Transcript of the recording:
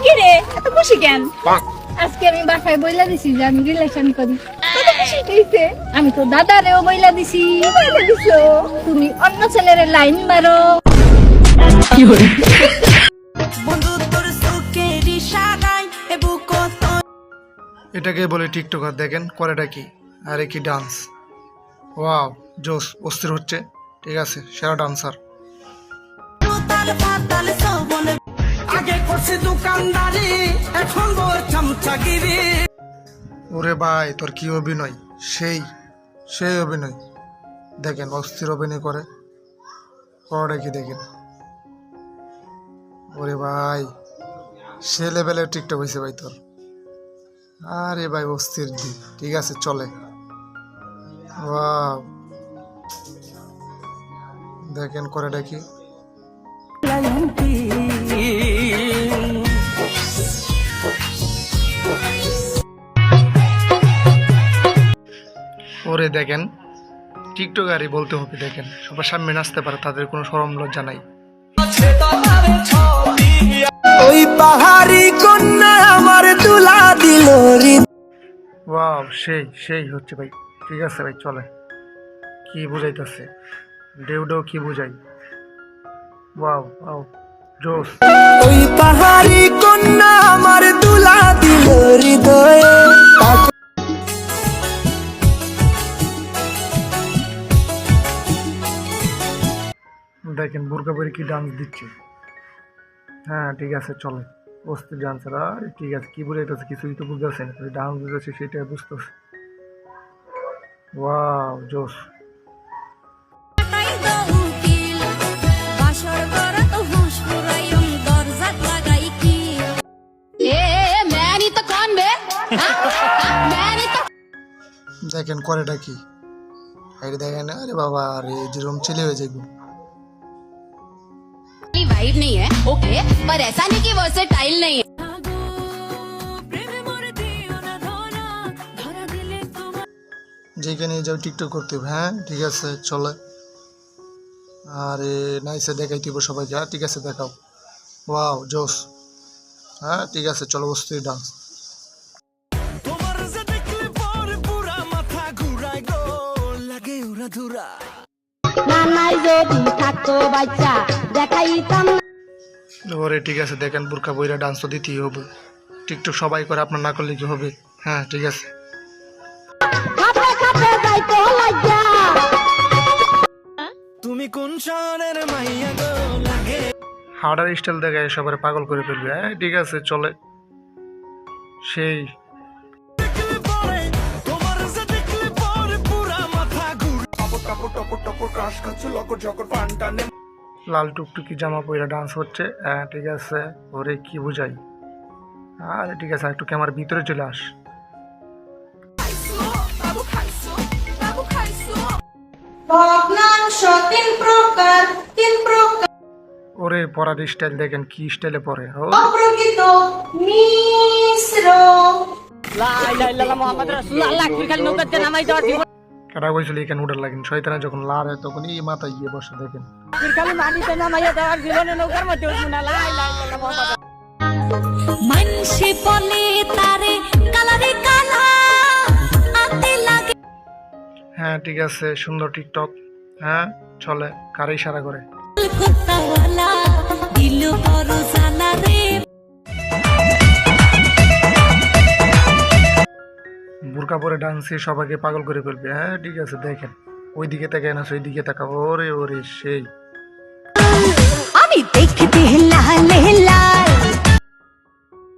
কি রে এত খুশি কেন? আজকে আমি বাসায় বইলা দিছি যে আমি রিলেশন করি। কত খুশি হইছে। আমি তো দাদারেও বইলা দিছি। তুমি অন্য ছেলের লাইন মারো। কি হলো? এটাকে বলে টিকটকার। দেখেন করেটা কি, আরে কি ডান্স! ওয়াও, জোস! অস্থির হচ্ছে। ঠিক আছে, সেরা ডান্সার। ওরে ভাই, তোর কি অভিনয়! সেই সেই অভিনয়! দেখেন অস্থির অভিনয় করে। করেটা কি দেখেন! ওরে ভাই, সে লেভেলের টিকটক হয়েছে ভাই তোর। আরে ভাই অস্থির দি। ঠিক আছে, চলে। ওয়াও, দেখেন করেটা কি! ওরে দেখেন, টিকটকারই বলতে হবে। দেখেন সবার সামনে নাচতে পারে, তাদের কোনো শরম লজ্জা নাই। ওই পাহাড়ি কন্যা আমার তুলা দিল। ওয়াও, সেই সেই হচ্ছে ভাই। ঠিক আছে ভাই, চলে। কি বুঝাইতেছে ডেউ ডেউ, কি বুঝাই! ওয়াও ওয়াও, জোস! ওই পাহাড়ি কন্যা আমার তুলা দিল হৃদয়ে। দেখেন বোরকা পরে কি ডান্স দিচ্ছে। হ্যাঁ ঠিক আছে, চলে। অস্থির ডান্সার। আর ঠিক আছে, কি বুঝাইতেছে কিছুই তো বুঝতেছে না, ডান্স বুঝতেছে সেটাই বুঝতেছে। ওয়াও, জোস! দেখেন করেটা কি! আরে দেখেন, আরে বাবা, আরে যেরকম ছেলে হয়ে যাইব। वाइब नहीं है ओके, पर ऐसा नहीं कि वर्सेटाइल नहीं है। যেখানে যাও টিকটক করতে হবে। হ্যাঁ ঠিক আছে, চলে। আরে নাইসে দেখাই দিব সবাইকে। হ্যাঁ ঠিক আছে, দেখাও। ওয়াও, জোস! হ্যাঁ ঠিক আছে, চলো। অস্থির ডান্স। ওরে ঠিক আছে, দেখেন বোরকা বইরা ডান্স তো দিতেই হবে। টিকটক সবাই করে, আপনার না করলে কি হবে? হ্যাঁ ঠিক আছে। তুমি কোন শহরের মাইয়া গো লাগে। হার্ডার স্টাইল দেখায় সবার পাগল করে ফেলবে। হ্যাঁ ঠিক আছে, চলে। সেই লাল টুকটুকি জামা পরে ডান্স হচ্ছে। হ্যাঁ ঠিক আছে। ওরে কি বুঝাই! আরে ঠিক আছে, একটু ক্যামেরার ভিতরে চলে আস। ওরে পরার স্টাইল দেখেন, কি স্টাইলে পরে! ও কারা কইছিল এখানে উঠার লাগেন? শয়তানে যখন লার হয় তখন এই মাথায় গিয়ে বসে। দেখেন হ্যাঁ ঠিক আছে, সুন্দর টিকটক। হ্যাঁ চলে। কারে ইশারা করে! বোরকা পরে ডান্সে সবাইকে পাগল করে ফেলবে। হ্যাঁ ঠিক আছে, দেখেন ওইদিকে তাকায় না, সেই দিকে তাকা। ওরে ওরে সেই! আমি দেখতে লালে